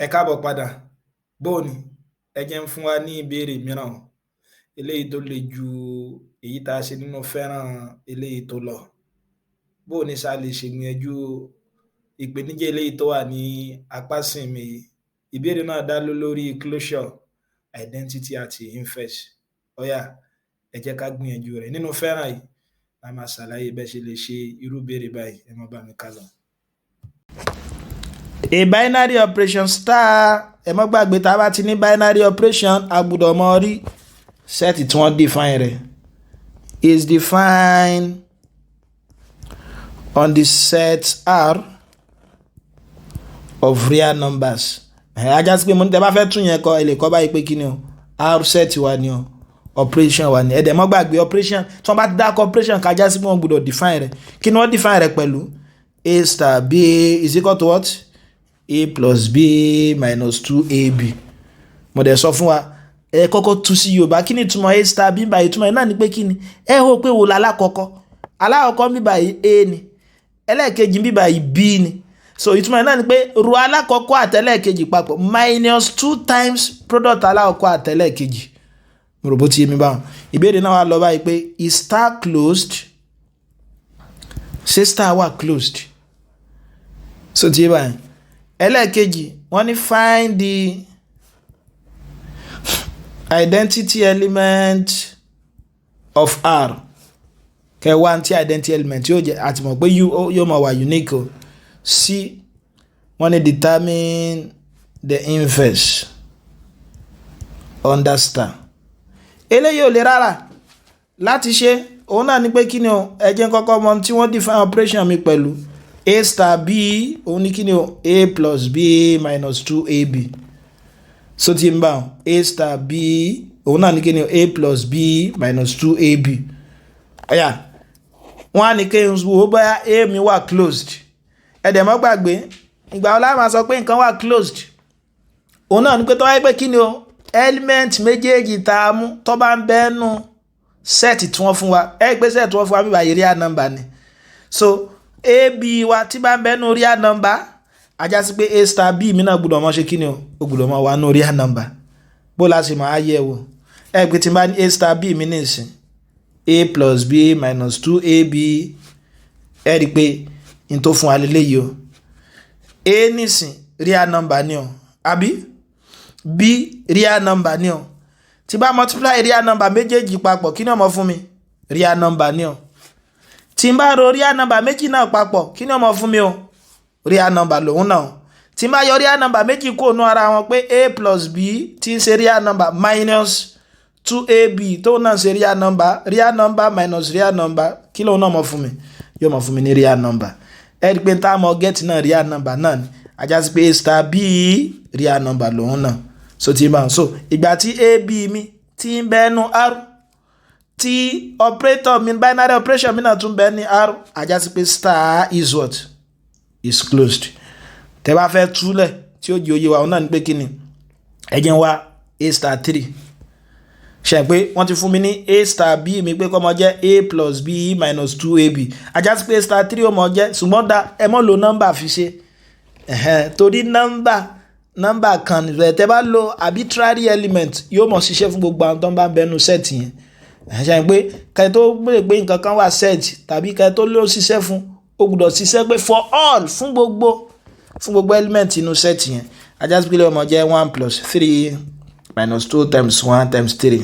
Ẹ káàbọ̀ padà. Bóò ni? Ẹ jẹ́ ń fún wa ní ìbéèrè mìíràn eléyìí tó le ju èyí tá a ṣe nínú fẹ́ràn eléyìí tó lọ. Bóò ni ṣá lè ṣègbìyànjú ìpèníjà eléyìí tó wà ní apá ìsinmi yìí? Ìbéèrè náà dá lórí closure, identity àti inverse. Ó yá, ẹ jẹ́ ká gbìyànjú rẹ̀. Nínú fẹ́ràn yìí, a máa ṣàlàyé bẹ́ẹ̀ ṣe lè ṣe irú ìbéèrè báyìí. Ẹ máa bá mi ká lọ. A binary operation star, ẹ mọ́ gbàgbé tá a bá ti ní binary operation a gbọ́dọ̀ mọ rí set tí wọ́n define rẹ̀ is defined on the set R of real numbers. Ajá sí pé mo ní tẹ́ bá fẹ́ tún yẹn kọ ẹ lè kọ báyìí pé kí ni o R set wa ni o operation wa ni ẹ̀dẹ̀ mọ́ gbàgbé operation tí wọ́n bá ti dákọ̀ operation kájá sí pé wọ́n gbọ́dọ̀ define rẹ̀ kí ni wọ́n define rẹ̀ pẹ̀lú A star B is equal to what? A plus B minus 2AB. Mo dẹ̀ sọ fún wa ẹ kọ́kọ́ tú sí Yorùbá kí ni ìtumọ̀ A star B báyìí ìtumọ̀ náà ni pé kí ni ẹ hó pé wò alákọ̀ọ́kọ́ bí báyìí A ni ẹlẹ́ẹ̀kejì bí báyìí B ni so ìtumọ̀ náà ni pé ro alákọ̀ọ́kọ́ àtẹlẹ́ẹ̀kejì papọ̀ minus 2 times product alákọ̀ọ́kọ́ àtẹlẹ́ẹ̀kejì. Mo rò bó ti yé mi báwọn ìbéèrè náà wà lọ báyìí pé is star closed? Ṣé star wà closed? So ti yé báyìí ẹlẹ́ẹ̀kejì wọ́n ní find the identity element of R kẹwàá tí identity element yóò jẹ́ àti mọ̀ pé yóò máa wà unique o. C wọ́n ní determine the inverse under star. Eléyìí ò lè rárá láti ṣe òun náà ni pé kí ni o ẹ jẹ́ kọ́kọ́ mọ̀ tí wọ́n define operation mi pẹ̀lú A star B òun ní kí ni o A plus B minus 2AB. So ti ń bá A star B òun náà ní kí ni o A plus B minus 2AB. Ọ̀yà wọ́n á ní kí n wo bóyá A mi wà closed. Ẹ̀dẹ̀ mọ́ gbàgbé ìgbà ọlá máa sọ pé nǹkan wà closed òun náà ní pé tó wáyé pé kí ni o element méjèèjì tá a mú tó bá ń bẹ́ẹ̀nu set tí wọ́n fún wa pé set tí wọ́n fún wa bí báyìí real number ni. So AB wa tí bá ń bẹ́ẹ̀nu real number ajá sí pé A star B mi náà gbọ́dọ̀ mọ́ ṣe kí ni o gbọ́dọ̀ mọ́ wà nù real number. Bó la ṣe máa yẹ̀ wò pé tí n bá ní A star B mi nìsín A plus B minus 2AB rí pé n tó fún wa lélẹ́yìí o A nìsín real number ni o àbí B real number ni o tí bá multiply real number méjèèjì papọ̀ kí ni ó mọ fún mi real number ni o tí n bá ro real number méjì náà papọ̀ kí ni ó mọ fún mi o real number lòun náà tí n bá yọ real number méjì kúrò nú ara wọn pé A plus B tí ń ṣe real number minus 2AB tó náà ṣe real number minus real number kí lòun náà mọ fún mi yóò mọ fún mi ní real number ẹ rí pé n tá mọ get náà real number náà ni ajá sí pé A star B real number lòun náà. So ti bá so ìgbà tí AB mi tí ń bẹ́nu R tí operator mi binary operation mi náà tún bẹ́ ní R ajá sí pé star is what is closed. Tẹ́ bá fẹ́ túlẹ̀ tí ó di òye wa òun náà ní pé kí ni ẹ jẹ́ wá A star 3 ṣe pé wọ́n ti fún mi ní A star B mi pé kó mọ jẹ́ A plus B minus 2AB ajá sí pé A star 3 ó mọ jẹ́ ṣùgbọ́n dá ẹ mọ́ lo nọ́mbà fi ṣe torí nọ́mbà kan rẹ̀ tẹ́ bá lo arbitrary element yóò mọ̀ ṣiṣẹ́ fún gbogbo àwọn tó ń bá bẹnu set yẹn ṣe pé kẹ́ tó gbé pé nǹkan kan wà set tàbí kẹ́ tó ló ṣiṣẹ́ fún ó gbọ́dọ̀ ṣiṣẹ́ pé for all fún gbogbo element inú set yẹn ajá sí pé ó mọ̀ jẹ́ 1 plus 3 minus 2 times 1 times 3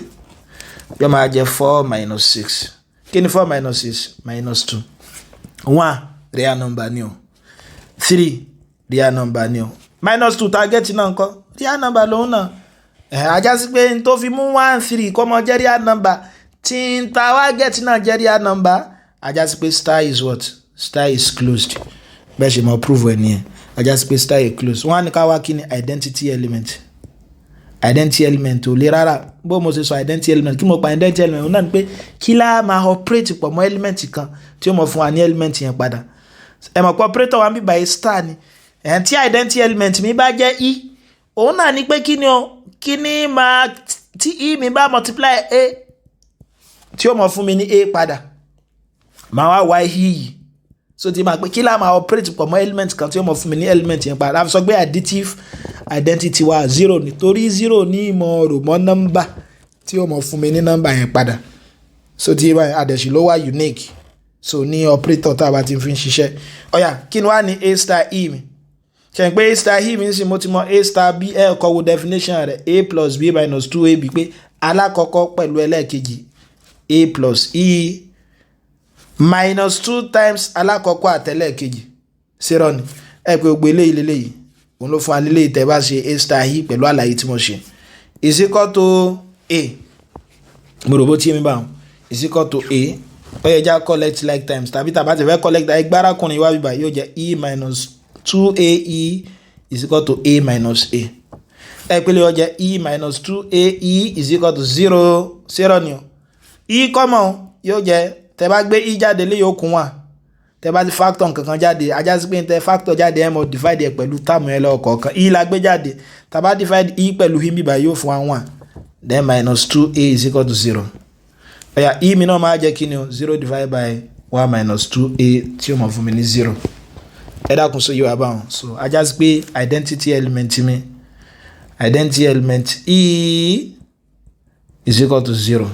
yóò máa jẹ́ 4 minus 6 kí ni 4 minus 6 minus 2 1 real number ni o 3 real number ni o minus 2 target náà ńkọ́ real number lòun náà ajá sí pé n tó fi mú 1 3 kọ́ mọ jẹ́ real number tí n ta wá get náà jẹ́ real number ajá sí pé star is what star is closed bẹ́ẹ̀ ṣe mọ̀ prove ẹ̀ nìyẹn ajá sí pé star is closed wọ́n á ní ká wá kí ni identity element ò lè rárá bó mo ṣe sọ identity element kí mo pa identity element òun náà ni pé kí lá máa operate pọ̀ mọ́ element kan tí ó mọ̀ fún wa ní element yẹn padà ẹ mọ̀ pé operator wa ń bí by star ni tí identity element mi bá jẹ́ E òun náà ni pé kí ni máa tí E mi bá multiply A tí ó mọ̀ fún mi ní A padà máa wá E yìí so ti máa pé kí la máa operate pọ̀ mọ́ element kan tí ó mọ̀ fún mi ní element yẹn padà láti sọ pé additive identity wa 0 nítorí 0 ní ìmọ̀ rò mọ́ nọ́mbà tí ó mọ̀ fún mi ní nọ́mbà yẹn padà so ti àdẹ̀sí ló wà unique so ní operator tá a bá ti fi ń ṣiṣẹ́ ọ̀yà kí ni wàá ní a star e mi ṣe pé a star e mi ń sìn mo ti mọ a star b ẹ̀ kọ́ wo definition rẹ̀ a plus b minus 2ab pé alákọ̀ọ́kọ́ pẹ̀lú ẹlẹ́ẹ̀kejì a plus e minus 2 times alákọ̀ọ́kọ́ àtẹlẹ́ẹ̀kejì zero ni ẹ pé gbogbo eléyìí lélẹ́yìí òun ló fún wa lélẹ́yìí tẹ́ bá ṣe a star e pẹ̀lú àlàyé tí mo ṣe is equal to a mo rò bó tí mi bá wọn is equal to a ó yẹ já collect like times tàbí tàbá ti fẹ́ collect ẹgbàrákùnrin wá bíbá yóò jẹ́ e minus 2ae is equal to a minus a ẹ pé lè yóò jẹ́ e minus 2ae is equal to 0 ni o e kọ́mọ̀ yóò jẹ́ tẹ bá gbé e jáde lé yóò kún wà tẹ bá ti factor kankan jáde ajá sí pé tẹ factor jáde ẹ mọ divide ẹ pẹ̀lú táàmù ẹ lọ́wọ́ kọ̀ọ̀kan e la gbé jáde tàbá divide e pẹ̀lú him bíbá yóò fún wa 1 then minus 2a is equal to 0 ẹ̀yà e mi náà máa jẹ́ kí ni o 0 divided by 1 minus 2a tí ó mọ̀ fún mi ní 0 ẹ dákun so yóò wá báwọn so ajá sí pé identity element mi identity element e is equal to 0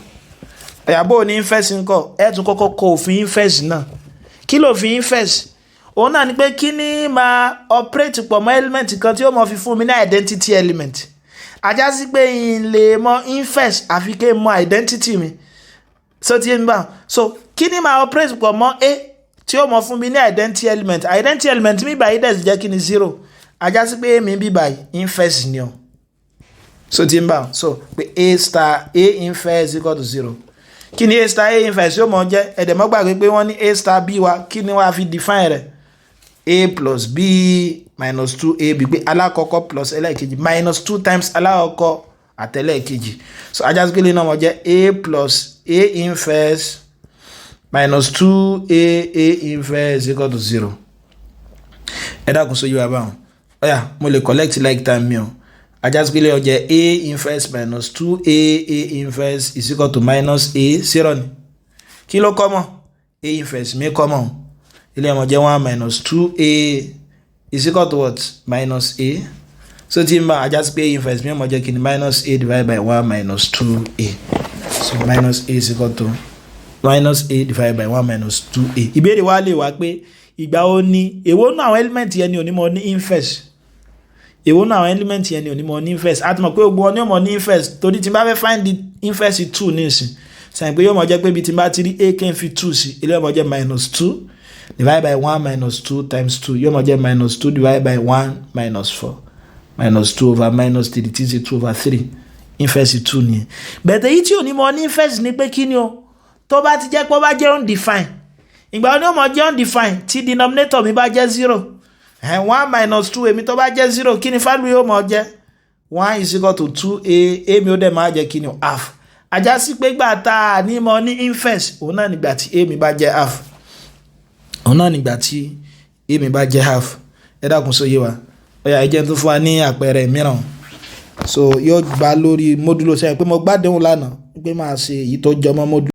ẹ̀yà bó ní inverse ńkọ́ ẹ̀ tún kọ́kọ́ kọ òfin inverse náà kí ló fi inverse òun náà ni pé kí ni máa operate pọ̀ mọ́ element kan tí ó mọ̀ fi fún mi ní identity element ajá sí pé n lè mọ inverse àfi kí n mọ identity mi so ti ń bá so kí ni máa operate pọ̀ mọ́ a tí ó mọ̀ fún mi ní identity element mi báyìí dẹ̀ sì jẹ́ kí ni 0 ajá sí pé mi bí báyìí inverse ni o so ti ń bá so pé a star a inverse equal to 0 kí ni a star a inverse yóò mọ̀ jẹ́ ẹ̀dẹ̀mọ́ gbàgbé pé wọ́n ní a star b wa kí ni wọ́n á fi define rẹ̀ a plus b minus 2ab pé alákọ̀ọ́kọ́ plus ẹlẹ́ẹ̀kejì minus 2 times alákọ̀ọ́kọ́ àtẹlẹ́ẹ̀kejì so ajá sí pé lè náà mọ̀ jẹ́ a plus a inverse minus 2a inverse equal to 0 ẹ dákun sójú wa báwọn ọ̀yà mo lè collect like time mi o ajá sí pé lè jẹ́ a inverse minus 2a inverse is equal to minus a 0 ni kí ló kọ́ mọ́ a inverse mi kọ́ mọ́ ilé ọmọ jẹ́ 1 minus 2a is equal to what minus a so tí n bá ajá sí pé a inverse mi ọmọ jẹ́ kí ni minus a divided by 1 minus 2a so minus a is equal to minus a divided by 1 minus 2a ìbéèrè wa lè wá pé ìgbà ó ní èwo náà àwọn element yẹn ni ò ní mọ ní inverse èwo náà àwọn element yẹn ni ò ní mọ ní inverse àti mọ̀ pé gbogbo wọn ní ò mọ ní inverse torí tí n bá fẹ́ find the inverse 2 ní ìsìn sàn pé yóò mọ̀ jẹ́ pé ibi tí n bá ti rí a kí n fi 2 sí ilé ọmọ jẹ́ minus 2 divided by 1 minus 2 times 2 yóò mọ̀ jẹ́ minus 2 divided by 1 minus 4 minus 2 over minus 3 tí ṣe 2 over 3 inverse 2 nìyẹn bẹ̀tẹ̀ yìí tí ò ní mọ ní inverse ni pé kí ni o tó bá ti jẹ́ pé ó bá jẹ́ undefined ìgbà wo ni ó mọ̀ jẹ́ undefined tí denominator mi bá jẹ́ 0 1 minus 2 èmi tó bá jẹ́ 0 kí ni value yóò mọ̀ jẹ́ 1 is equal to 2a èmi ó dẹ̀ máa jẹ́ kí ni o half ajá sí pé gbà tá a ní mọ ní inverse òun náà nígbà tí a mi bá jẹ́ half òun náà nígbà tí a mi bá jẹ́ half ẹ dákun sóyè wa ọ̀yà ẹ jẹ́ tó fún wa ní àpẹẹrẹ mìíràn so yóò gbà lórí módúlò sẹ́yìn pé mo gbádùn lánàá pé máa ṣe èyí tó jọmọ́ módúlò